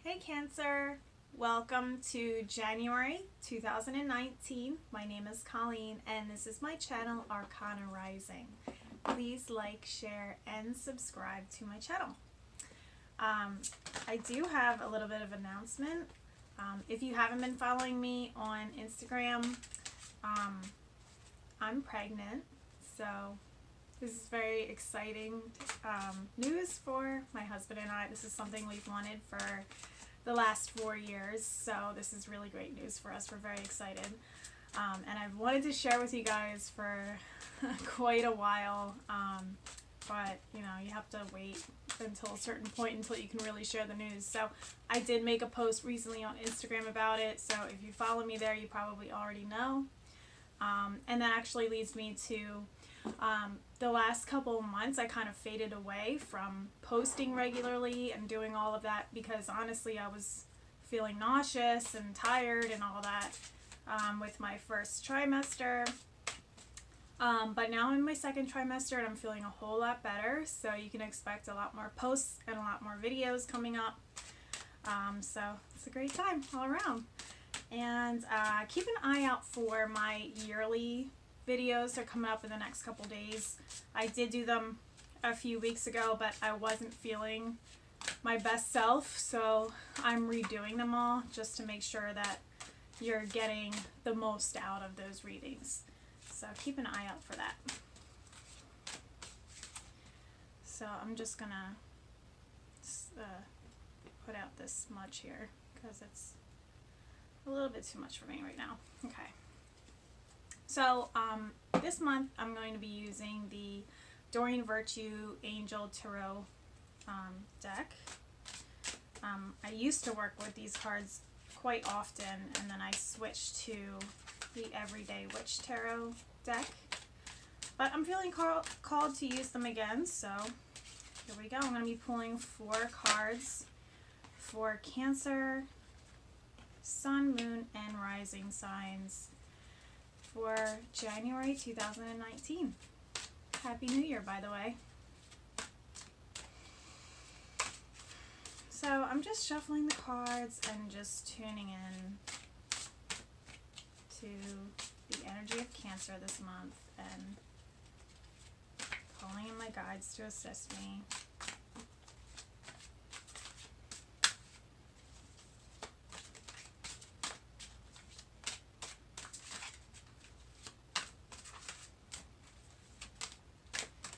Hey Cancer, welcome to January 2019. My name is Colleen and this is my channel Arcana Rising. Please like, share, and subscribe to my channel. I do have a little bit of announcement. If you haven't been following me on Instagram, I'm pregnant, so this is very exciting news for my husband and I. This is something we've wanted for the last 4 years, so this is really great news for us. We're very excited. And I've wanted to share with you guys for quite a while, but you know, you have to wait until a certain point until you can really share the news. So I did make a post recently on Instagram about it, so if you follow me there, you probably already know. And that actually leads me to the last couple of months I kind of faded away from posting regularly and doing all of that because honestly I was feeling nauseous and tired and all that with my first trimester. But now I'm in my second trimester and I'm feeling a whole lot better, so you can expect a lot more posts and a lot more videos coming up. So it's a great time all around. And keep an eye out for my yearly videos. They're coming up in the next couple days. I did do them a few weeks ago, but I wasn't feeling my best self, so I'm redoing them all just to make sure that you're getting the most out of those readings. So keep an eye out for that. So I'm just gonna put out this smudge here because it's a little bit too much for me right now. Okay. So this month I'm going to be using the Doreen Virtue Angel Tarot deck. I used to work with these cards quite often, and then I switched to the Everyday Witch Tarot deck. But I'm feeling called to use them again, so here we go. I'm going to be pulling 4 cards for Cancer, Sun, Moon, and Rising signs for January 2019. Happy New Year, by the way. So I'm just shuffling the cards and just tuning in to the energy of Cancer this month and calling in my guides to assist me.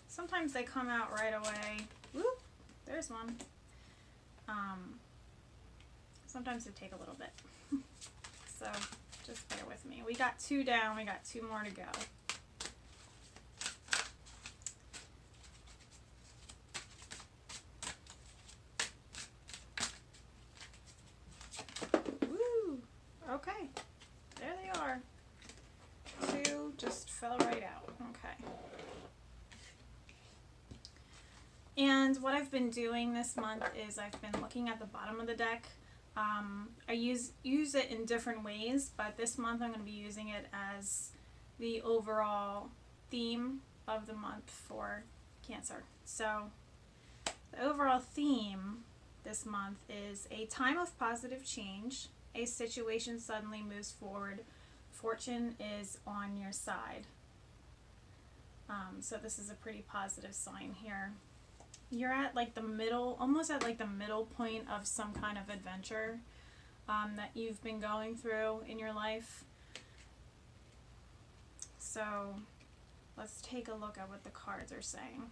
Sometimes they come out right away. Whoop, there's one. Sometimes they take a little bit. So just bear with me. We got 2 down, we got 2 more to go. Woo! Okay. There they are. 2 just fell right out. Okay. And what I've been doing this month is I've been looking at the bottom of the deck. I use it in different ways, but this month I'm going to be using it as the overall theme of the month for Cancer. So the overall theme this month is a time of positive change. A situation suddenly moves forward. Fortune is on your side. So this is a pretty positive sign here. You're at like the middle, almost at like the middle point of some kind of adventure that you've been going through in your life. So let's take a look at what the cards are saying.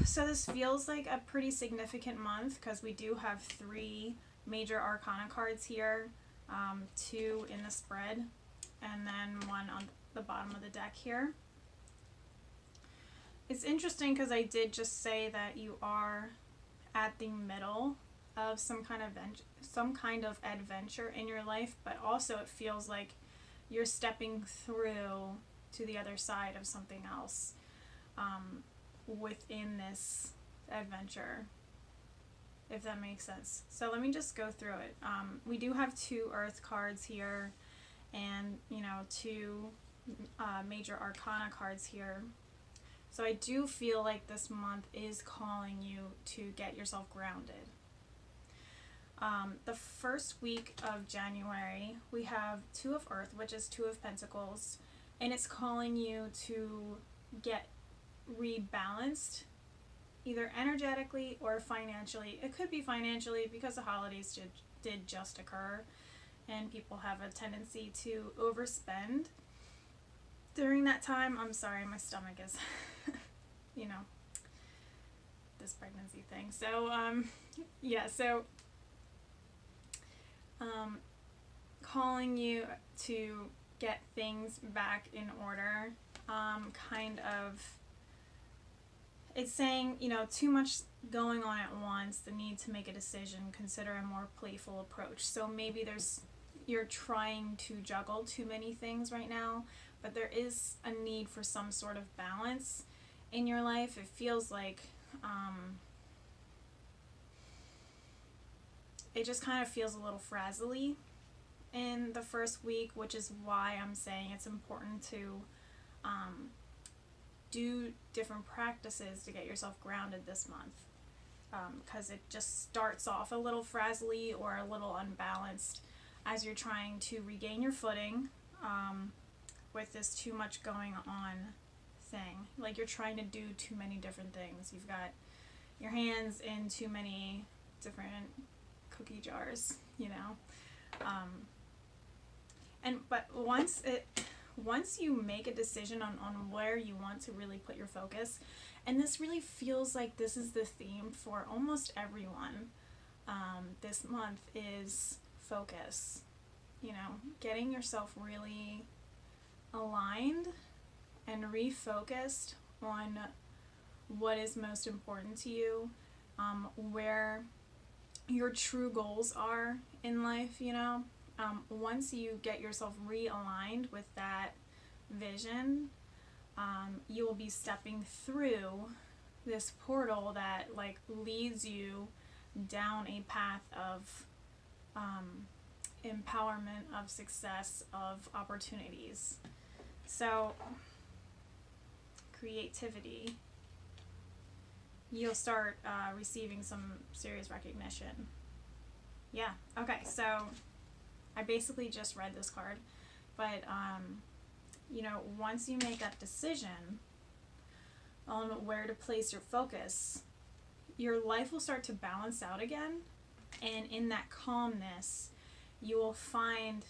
So this feels like a pretty significant month because we do have 3 major arcana cards here, 2 in the spread, and then 1 on the bottom of the deck here. It's interesting because I did just say that you are at the middle of some kind of adventure in your life, but also it feels like you're stepping through to the other side of something else within this adventure, if that makes sense. So let me just go through it. We do have 2 Earth cards here and, you know, 2 major arcana cards here. So I do feel like this month is calling you to get yourself grounded. The first week of January, we have Two of Earth, which is Two of Pentacles, and it's calling you to get rebalanced, either energetically or financially. It could be financially because the holidays did just occur, and people have a tendency to overspend during that time. I'm sorry, my stomach is, this pregnancy thing. So, calling you to get things back in order, it's saying, too much going on at once, the need to make a decision, consider a more playful approach. So maybe you're trying to juggle too many things right now, but there is a need for some sort of balance in your life. It feels like, it just kind of feels a little frazzly in the first week, which is why I'm saying it's important to do different practices to get yourself grounded this month, because it just starts off a little frazzly or a little unbalanced as you're trying to regain your footing with this too much going on thing. Like, you're trying to do too many different things. You've got your hands in too many different cookie jars, but once you make a decision on where you want to really put your focus, and this really feels like this is the theme for almost everyone, this month is focus. Getting yourself really aligned and refocused on what is most important to you, where your true goals are in life. Once you get yourself realigned with that vision, you will be stepping through this portal that leads you down a path of empowerment, of success, of opportunities. So, creativity, you'll start receiving some serious recognition. Yeah, okay, so I basically just read this card, but once you make that decision on where to place your focus, your life will start to balance out again, and in that calmness, you will find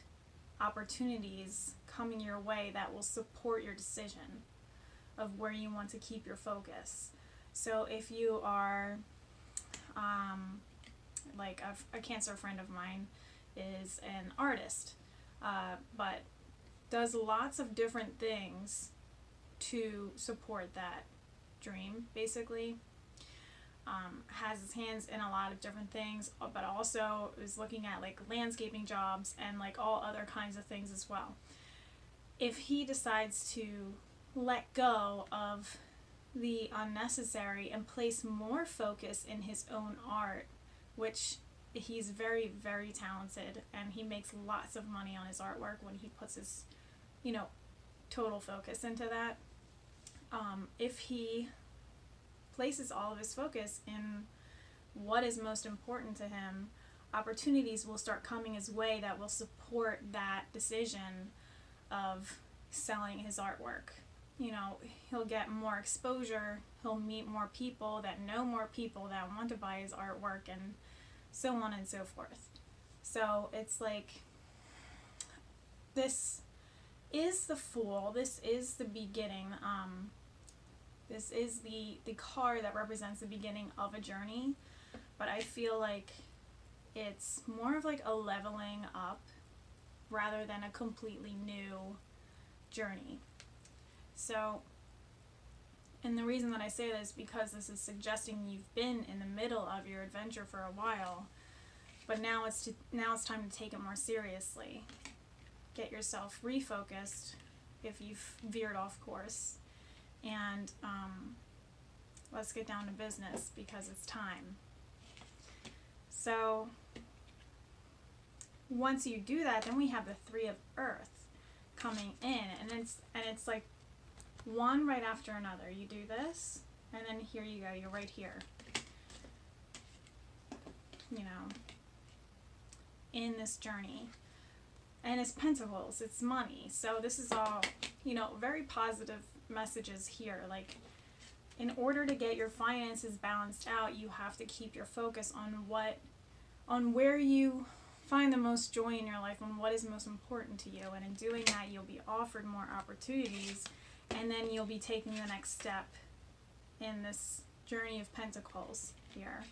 opportunities coming your way that will support your decision of where you want to keep your focus. So if you are, a Cancer friend of mine is an artist, but does lots of different things to support that dream, basically. Has his hands in a lot of different things, but also is looking at landscaping jobs and all other kinds of things as well. If he decides to let go of the unnecessary and place more focus in his own art, which he's very, very talented, and he makes lots of money on his artwork when he puts his, total focus into that. If he places all of his focus in what is most important to him, opportunities will start coming his way that will support that decision of selling his artwork. He'll get more exposure, he'll meet more people that know more people that want to buy his artwork, and so on and so forth. So it's this is the Fool, this is the beginning, this is the card that represents the beginning of a journey, but I feel like it's more of a leveling up rather than a completely new journey. So, and the reason that I say this is because this is suggesting you've been in the middle of your adventure for a while, but now it's time to take it more seriously. Get yourself refocused if you've veered off course, and let's get down to business because it's time. So once you do that, then we have the Three of Earth coming in, and it's one right after another. You do this, and then here you go, you're right here. You know, in this journey. And it's pentacles, it's money. So this is all, you know, very positive messages here. Like, in order to get your finances balanced out, you have to keep your focus on where you find the most joy in your life, on what is most important to you. And in doing that, you'll be offered more opportunities, and then you'll be taking the next step in this journey of pentacles here.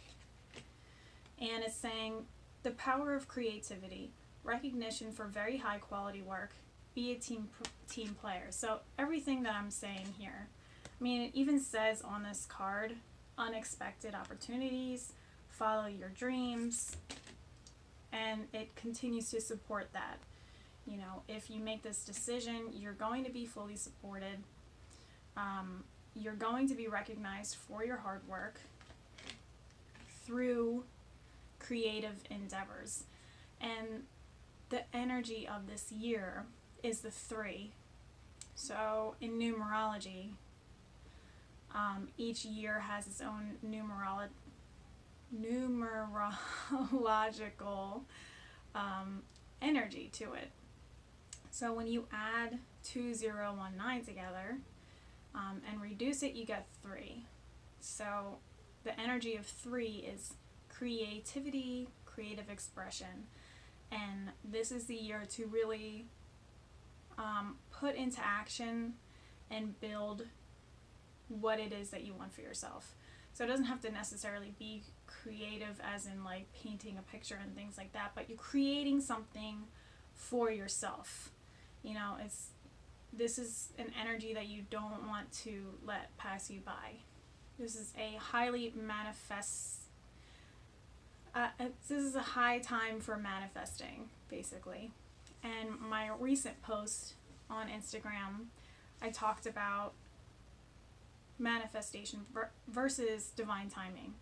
And it's saying the power of creativity, recognition for very high quality work, be a team player. So everything that I'm saying here, I mean, it even says on this card, unexpected opportunities, follow your dreams, and it continues to support that. You know, if you make this decision, you're going to be fully supported. You're going to be recognized for your hard work through creative endeavors. And the energy of this year is the 3. So in numerology, each year has its own numerological energy to it. So when you add 2019 together and reduce it, you get 3. So the energy of 3 is creativity, creative expression. And this is the year to really put into action and build what it is that you want for yourself. So it doesn't have to necessarily be creative as in like painting a picture and things like that, but you're creating something for yourself. You know, this is an energy that you don't want to let pass you by. This is a highly this is a high time for manifesting, basically. And my recent post on Instagram, I talked about manifestation versus divine timing.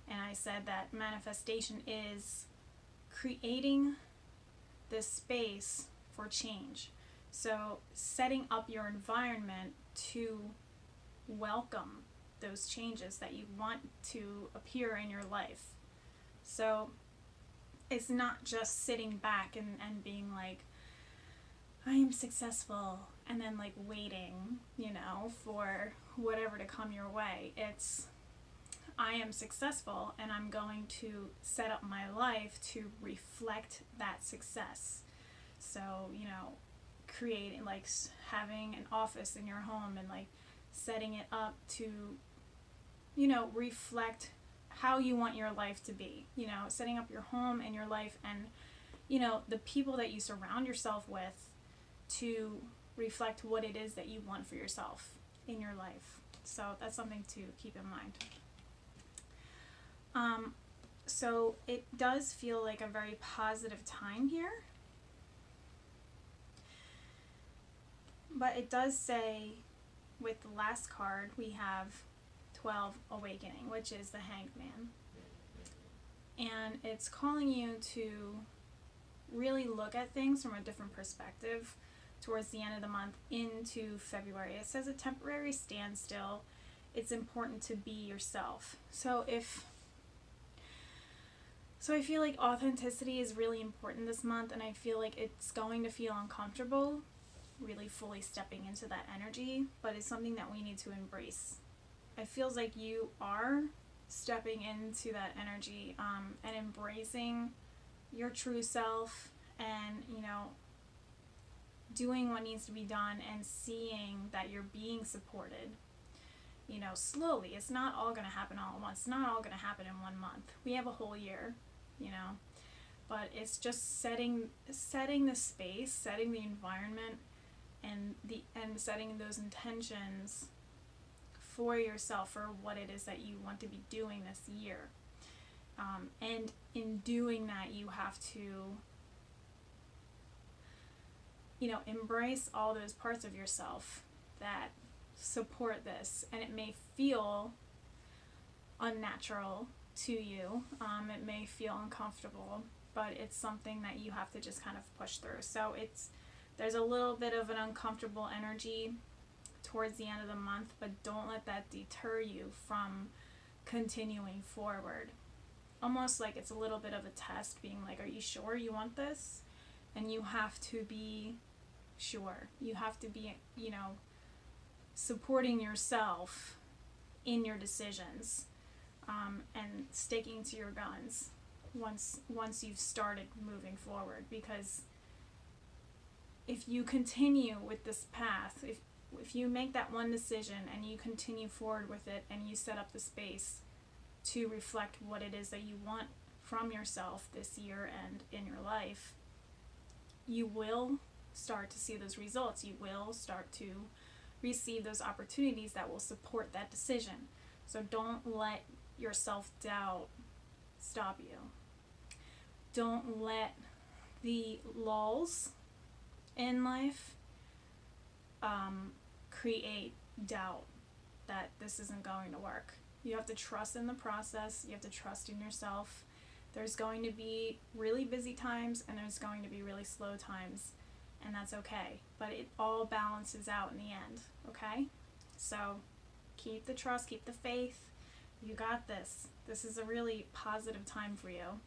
And I said that manifestation is creating this space for change. So setting up your environment to welcome those changes that you want to appear in your life. So it's not just sitting back and being like, I am successful, and then like waiting, you know, for whatever to come your way. It's, I am successful, and I'm going to set up my life to reflect that success. So, you know, creating, like having an office in your home and like setting it up to, you know, reflect how you want your life to be, you know, setting up your home and your life and, you know, the people that you surround yourself with to reflect what it is that you want for yourself in your life. So that's something to keep in mind. So it does feel like a very positive time here. But it does say, with the last card, we have 12 Awakening, which is the Hanged Man. And it's calling you to really look at things from a different perspective towards the end of the month into February. It says a temporary standstill. It's important to be yourself. So I feel like authenticity is really important this month, and I feel like it's going to feel uncomfortable really fully stepping into that energy, but it's something that we need to embrace. It feels like you are stepping into that energy and embracing your true self and, you know, doing what needs to be done and seeing that you're being supported, you know, slowly. It's not all going to happen all at once. It's not all going to happen in 1 month. We have a whole year, you know, but it's just setting the space, setting the environment, and setting those intentions for yourself for what it is that you want to be doing this year. And in doing that, you have to, you know, embrace all those parts of yourself that support this. And it may feel unnatural to you. It may feel uncomfortable, but it's something that you have to just kind of push through. So there's a little bit of an uncomfortable energy towards the end of the month, but don't let that deter you from continuing forward. Almost like it's a little bit of a test, being like, are you sure you want this? And you have to be sure. You have to be, supporting yourself in your decisions, and sticking to your guns once you've started moving forward. Because if you continue with this path, if you make that one decision and you continue forward with it, and you set up the space to reflect what it is that you want from yourself this year and in your life, you will start to see those results. You will start to receive those opportunities that will support that decision. So don't let your self-doubt stop you. Don't let the lulls in life create doubt that this isn't going to work. You have to trust in the process. You have to trust in yourself. There's going to be really busy times, and there's going to be really slow times, and that's okay. But it all balances out in the end, okay? So keep the trust, keep the faith. You got this. This is a really positive time for you,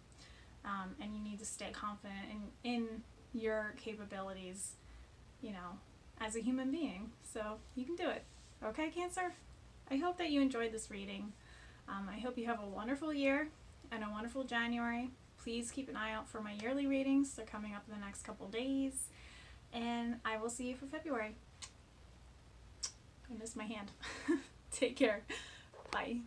and you need to stay confident in your capabilities, as a human being. So you can do it. Okay, Cancer? I hope that you enjoyed this reading. I hope you have a wonderful year and a wonderful January. Please keep an eye out for my yearly readings. They're coming up in the next couple days. And I will see you for February. I missed my hand. Take care. Bye.